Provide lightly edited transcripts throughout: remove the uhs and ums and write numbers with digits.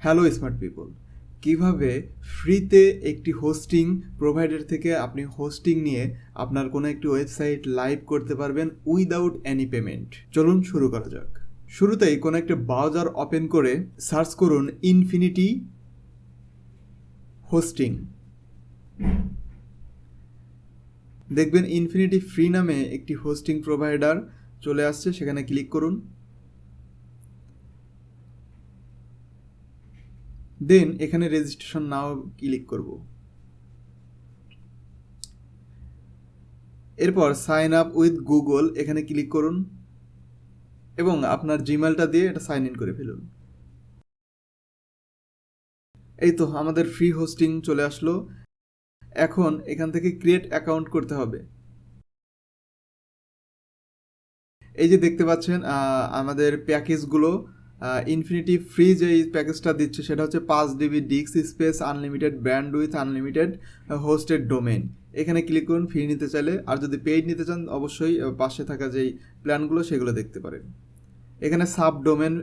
Hello smart people, কিভাবে ফ্রিতে একটি হোস্টিং প্রোভাইডার থেকে আপনি হোস্টিং নিয়ে আপনার কোনো একটি ওয়েবসাইট লাইভ করতে পারবেন উইদাউট এনি পেমেন্ট। চলুন শুরু করা যাক। শুরুতেই কোনো একটা ব্রাউজার ওপেন করে সার্চ করুন ইনফিনিটি হোস্টিং। দেখবেন ইনফিনিটি ফ্রি নামে একটি হোস্টিং প্রোভাইডার চলে আসছে, সেখানে ক্লিক করুন। দেন এখানে রেজিস্ট্রেশন নাও ক্লিক করব। এরপর সাইন আপ উইথ গুগল এখানে ক্লিক করুন এবং আপনার জিমেলটা দিয়ে এটা সাইন ইন করে ফেলুন। এই তো আমাদের ফ্রি হোস্টিং চলে আসলো। এখন এখান থেকে ক্রিয়েট অ্যাকাউন্ট করতে হবে। এই যে দেখতে পাচ্ছেন আমাদের প্যাকেজগুলো, ইনফিনিটি ফ্রি যে প্যাকেজটা দিচ্ছে সেটা হচ্ছে 5 GB disk space, unlimited bandwidth, unlimited hosted domain. এখানে ক্লিক করুন ফ্রি নিতে চাইলে। আর যদি পেইড নিতে চান অবশ্যই পাশে থাকা যেই প্ল্যানগুলো সেগুলো দেখতে পারেন। এখানে সাব ডোমেন,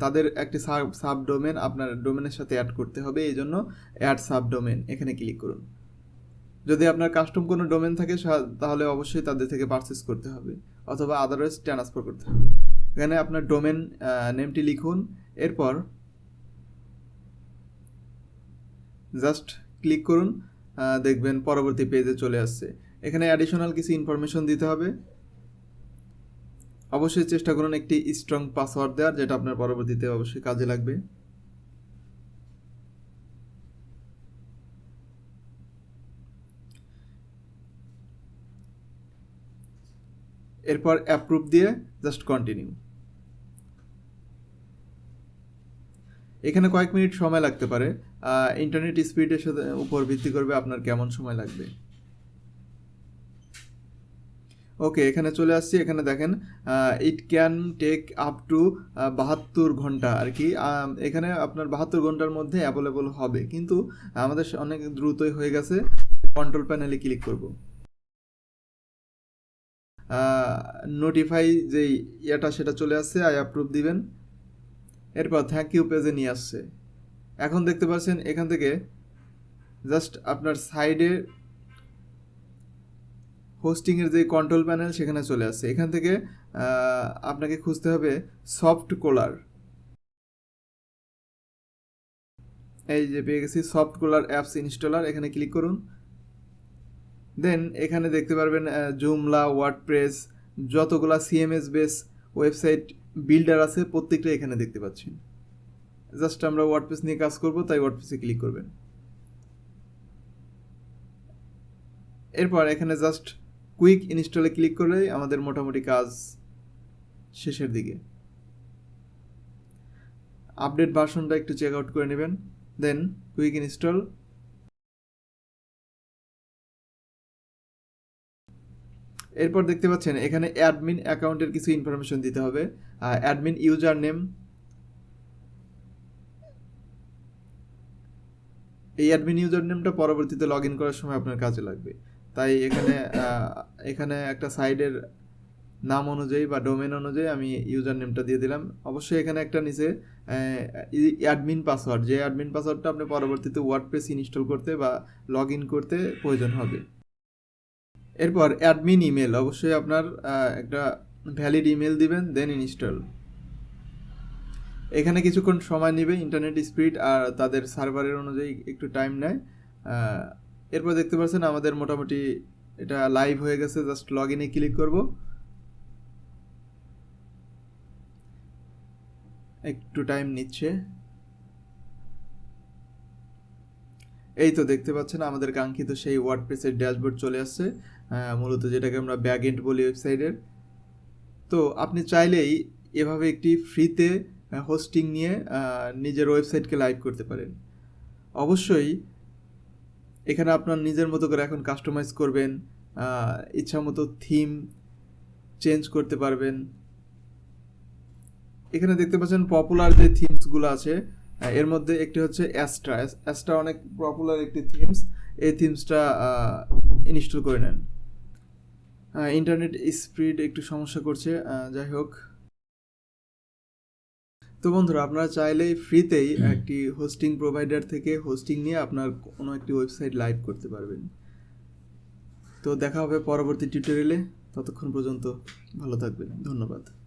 তাদের একটি সাব ডোমেন আপনার ডোমেনের সাথে অ্যাড করতে হবে, এই জন্য অ্যাড সাব ডোমেন এখানে ক্লিক করুন। যদি আপনার কাস্টম কোনো ডোমেন থাকে তাহলে অবশ্যই তাদের থেকে পারচেস করতে হবে অথবা আদারওয়াইজ ট্রান্সফার করতে হবে। এখানে আপনার ডোমেন নেমটি লিখুন, এরপর জাস্ট ক্লিক করুন, দেখবেন পরবর্তী পেজে চলে আসছে। এখানে অ্যাডিশনাল কিছু ইনফরমেশন দিতে হবে। অবশ্যই চেষ্টা করুন একটি স্ট্রং পাসওয়ার্ড দেওয়ার, যেটা আপনার পরবর্তীতে অবশ্যই কাজে লাগবে। এরপর অ্যাপ্রুভ দিয়ে জাস্ট কন্টিনিউ। এখানে কয়েক মিনিট সময় লাগতে পারে, ইন্টারনেট স্পিডের সাথে উপর ভিত্তি করবে আপনার কেমন সময় লাগবে। ওকে, এখানে চলে আসছি। এখানে দেখেন it can take up to 72 ঘন্টা আর কি। এখানে আপনার 72 ঘন্টার মধ্যে অ্যাভেলেবল হবে, কিন্তু আমাদের অনেক দ্রুতই হয়ে গেছে। কন্ট্রোল প্যানেলে ক্লিক করব। নোটিফাই যেই ইয়েটা সেটা চলে আসছে, আই অ্যাপ্রুভ দিবেন। এরপর থ্যাংক ইউ পেজে নিয়ে আসছে। এখন দেখতে পাচ্ছেন এখান থেকে জাস্ট আপনার সাইডে হোস্টিংয়ের যে কন্ট্রোল প্যানেল সেখানে চলে আসছে। এখান থেকে আপনাকে খুঁজতে হবে সফট কোলার। এই যে পেয়ে গেছি সফট কোলার অ্যাপস ইনস্টলার, এখানে ক্লিক করুন। দেন এখানে দেখতে পারবেন জুমলা, ওয়ার্ডপ্রেস, যতগুলা সিএমএস বেস ওয়েবসাইট বিল্ডার আছে প্রত্যেকটা এখানে দেখতে পাচ্ছি। জাস্ট আমরা ওয়ার্ডপ্রেস নিয়ে কাজ করব, তাই ওয়ার্ডপ্রেসে ক্লিক করবেন। এরপর এখানে জাস্ট কুইক ইনস্টলে ক্লিক করলেই আমাদের মোটামুটি কাজ শেষের দিকে। আপডেট ভার্সনটা একটু চেক আউট করে নেবেন, দেন কুইক ইনস্টল। এরপর দেখতে পাচ্ছেন এখানে অ্যাডমিন অ্যাকাউন্টের কিছু ইনফরমেশন দিতে হবে। অ্যাডমিন ইউজার নেম, এই অ্যাডমিন ইউজার নেমটা পরবর্তীতে লগ ইন করার সময় আপনার কাজে লাগবে। তাই এখানে একটা সাইডের নাম অনুযায়ী বা ডোমেন অনুযায়ী আমি ইউজার নেমটা দিয়ে দিলাম। অবশ্যই এখানে একটা নিচে অ্যাডমিন পাসওয়ার্ড, যে অ্যাডমিন পাসওয়ার্ডটা আপনি পরবর্তীতে ওয়ার্ডপ্রেস ইনস্টল করতে বা লগ ইন করতে প্রয়োজন হবে। এরপর অ্যাডমিন ইমেল, অবশ্যই আপনার একটা ভ্যালিড ইমেল দিবেন, দেন ইনস্টল। এখানে কিছুক্ষণ সময় নেবে, ইন্টারনেট স্পিড আর তাদের সার্ভারের অনুযায়ী একটু টাইম নেয়। এরপর দেখতে পাচ্ছেন আমাদের মোটামুটি এটা লাইভ হয়ে গেছে। জাস্ট লগ ইনে ক্লিক করব, একটু টাইম নিচ্ছে। এই তো দেখতে পাচ্ছেন আমাদের কাঙ্ক্ষিত সেই ওয়ার্ডপ্রেসের ড্যাশবোর্ড চলে আসছে, মূলত যেটাকে আমরা ব্যাক এন্ড বলি ওয়েবসাইটের। তো আপনি চাইলেই এভাবে একটি ফ্রিতে হোস্টিং নিয়ে নিজের ওয়েবসাইটকে লাইভ করতে পারেন। অবশ্যই এখানে আপনার নিজের মতো করে এখন কাস্টমাইজ করবেন, ইচ্ছা মতো থিম চেঞ্জ করতে পারবেন। এখানে দেখতে পাচ্ছেন পপুলার যে থিমসগুলো আছে, এর মধ্যে একটি হচ্ছে অ্যাস্ট্রা অনেক পপুলার একটি থিমস। এই থিমসটা ইনস্টল করে নেন। ইন্টারনেট স্পিড একটু সমস্যা করছে, যাই হোক। তো বন্ধুরা, আপনারা চাইলেই ফ্রিতেই একটি হোস্টিং প্রোভাইডার থেকে হোস্টিং নিয়ে আপনার কোনো একটি ওয়েবসাইট লাইভ করতে পারবেন। তো দেখা হবে পরবর্তী টিউটোরিয়ালে। ততক্ষণ পর্যন্ত ভালো থাকবেন। ধন্যবাদ।